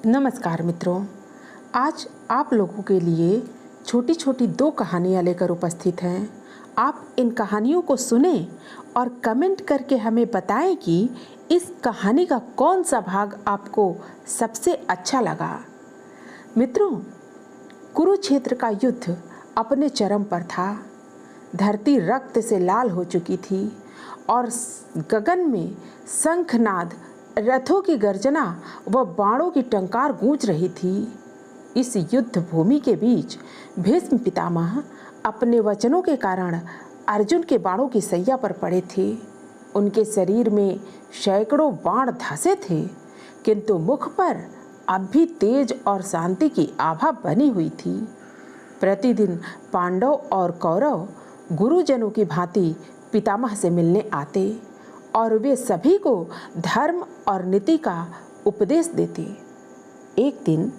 नमस्कार मित्रों, आज आप लोगों के लिए छोटी छोटी 2 कहानियाँ लेकर उपस्थित हैं। आप इन कहानियों को सुने और कमेंट करके हमें बताएं कि इस कहानी का कौन सा भाग आपको सबसे अच्छा लगा। मित्रों, कुरुक्षेत्र का युद्ध अपने चरम पर था। धरती रक्त से लाल हो चुकी थी और गगन में शंखनाद, रथों की गर्जना व बाणों की टंकार गूंज रही थी। इस युद्ध भूमि के बीच भीष्म पितामह अपने वचनों के कारण अर्जुन के बाणों की सैया पर पड़े थे। उनके शरीर में सैकड़ों बाण धंसे थे, किंतु मुख पर अब भी तेज और शांति की आभा बनी हुई थी। प्रतिदिन पांडव और कौरव गुरुजनों की भांति पितामह से मिलने आते और वे सभी को धर्म और नीति का उपदेश देते। एक दिन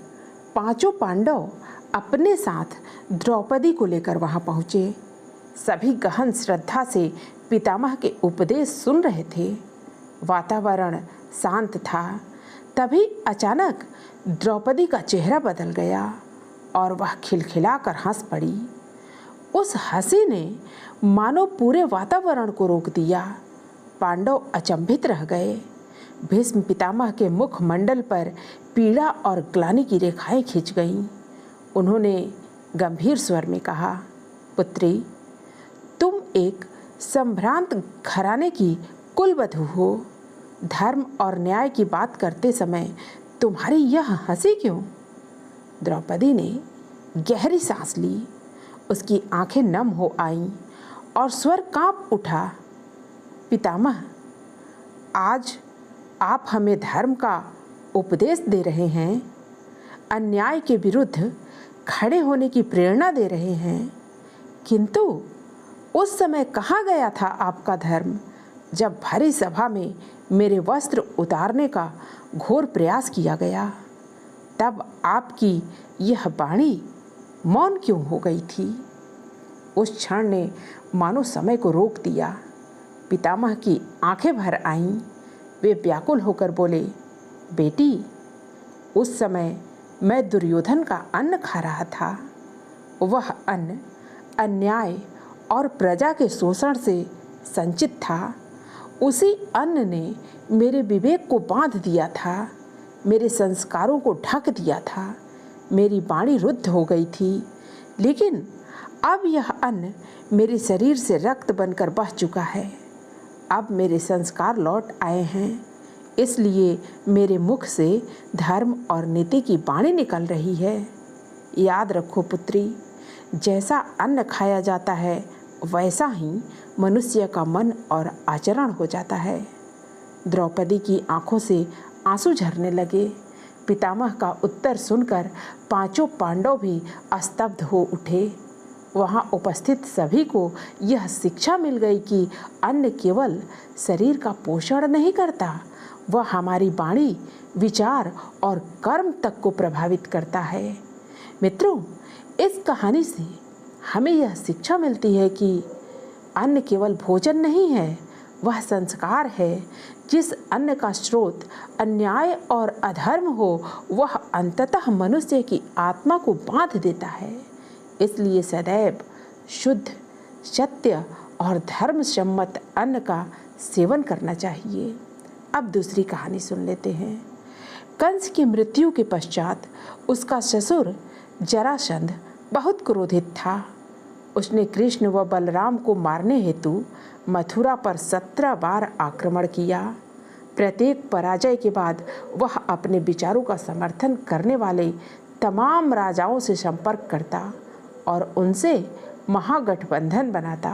5 पांडव अपने साथ द्रौपदी को लेकर वहां पहुंचे। सभी गहन श्रद्धा से पितामह के उपदेश सुन रहे थे। वातावरण शांत था। तभी अचानक द्रौपदी का चेहरा बदल गया और वह खिलखिलाकर हंस पड़ी। उस हंसी ने मानो पूरे वातावरण को रोक दिया। पांडव अचंभित रह गए। भीष्म पितामह के मुखमंडल पर पीड़ा और ग्लानि की रेखाएं खिंच गईं। उन्होंने गंभीर स्वर में कहा, पुत्री, तुम एक संभ्रांत घराने की कुलवधू हो। धर्म और न्याय की बात करते समय तुम्हारी यह हंसी क्यों? द्रौपदी ने गहरी सांस ली। उसकी आंखें नम हो आईं और स्वर कांप उठा। पितामह, आज आप हमें धर्म का उपदेश दे रहे हैं, अन्याय के विरुद्ध खड़े होने की प्रेरणा दे रहे हैं, किंतु उस समय कहाँ गया था आपका धर्म जब भरी सभा में मेरे वस्त्र उतारने का घोर प्रयास किया गया? तब आपकी यह वाणी मौन क्यों हो गई थी? उस क्षण ने मानो समय को रोक दिया। पितामह की आंखें भर आईं। वे व्याकुल होकर बोले, बेटी, उस समय मैं दुर्योधन का अन्न खा रहा था। वह अन्न अन्याय और प्रजा के शोषण से संचित था। उसी अन्न ने मेरे विवेक को बांध दिया था, मेरे संस्कारों को ढक दिया था। मेरी वाणी रुद्ध हो गई थी, लेकिन अब यह अन्न मेरे शरीर से रक्त बनकर बह चुका है। अब मेरे संस्कार लौट आए हैं, इसलिए मेरे मुख से धर्म और नीति की वाणी निकल रही है। याद रखो पुत्री, जैसा अन्न खाया जाता है वैसा ही मनुष्य का मन और आचरण हो जाता है। द्रौपदी की आंखों से आंसू झरने लगे। पितामह का उत्तर सुनकर 5 पांडव भी स्तब्ध हो उठे। वहाँ उपस्थित सभी को यह शिक्षा मिल गई कि अन्न केवल शरीर का पोषण नहीं करता, वह हमारी वाणी, विचार और कर्म तक को प्रभावित करता है। मित्रों, इस कहानी से हमें यह शिक्षा मिलती है कि अन्न केवल भोजन नहीं है, वह संस्कार है। जिस अन्न का स्रोत अन्याय और अधर्म हो, वह अंततः मनुष्य की आत्मा को बांध देता है। इसलिए सदैव शुद्ध, सत्य और धर्म सम्मत अन्न का सेवन करना चाहिए। अब दूसरी कहानी सुन लेते हैं। कंस की मृत्यु के पश्चात उसका ससुर जरासंध बहुत क्रोधित था। उसने कृष्ण व बलराम को मारने हेतु मथुरा पर 17 बार आक्रमण किया। प्रत्येक पराजय के बाद वह अपने विचारों का समर्थन करने वाले तमाम राजाओं से संपर्क करता और उनसे महागठबंधन बनाता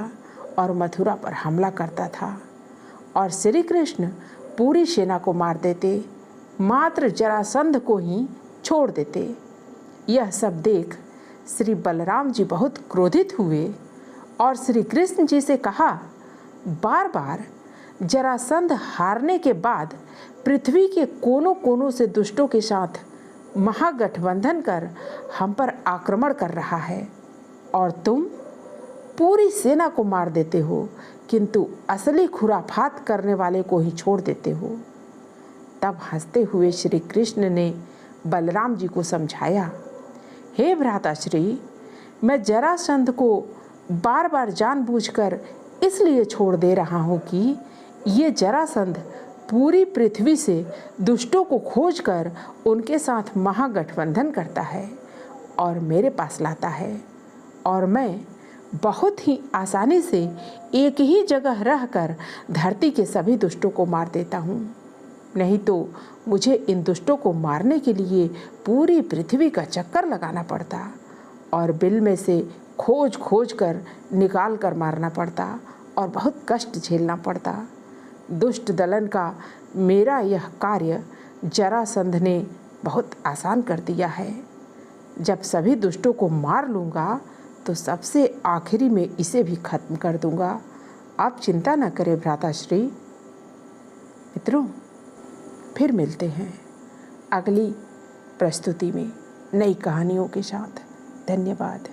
और मथुरा पर हमला करता था और श्री कृष्ण पूरी सेना को मार देते, मात्र जरासंध को ही छोड़ देते। यह सब देख श्री बलराम जी बहुत क्रोधित हुए और श्री कृष्ण जी से कहा, बार बार जरासंध हारने के बाद पृथ्वी के कोनों कोनों से दुष्टों के साथ महागठबंधन कर हम पर आक्रमण कर रहा है और तुम पूरी सेना को मार देते हो, किंतु असली खुराफात करने वाले को ही छोड़ देते हो। तब हंसते हुए श्री कृष्ण ने बलराम जी को समझाया, हे भ्राताश्री, मैं जरासंध को बार बार जानबूझकर इसलिए छोड़ दे रहा हूँ कि ये जरासंध पूरी पृथ्वी से दुष्टों को खोजकर उनके साथ महागठबंधन करता है और मेरे पास लाता है, और मैं बहुत ही आसानी से एक ही जगह रहकर धरती के सभी दुष्टों को मार देता हूँ। नहीं तो मुझे इन दुष्टों को मारने के लिए पूरी पृथ्वी का चक्कर लगाना पड़ता और बिल में से खोज खोज कर निकाल कर मारना पड़ता और बहुत कष्ट झेलना पड़ता। दुष्ट दलन का मेरा यह कार्य जरासंध ने बहुत आसान कर दिया है। जब सभी दुष्टों को मार लूँगा तो सबसे आखिरी में इसे भी खत्म कर दूँगा। आप चिंता न करें भ्राताश्री। मित्रों, फिर मिलते हैं अगली प्रस्तुति में नई कहानियों के साथ। धन्यवाद।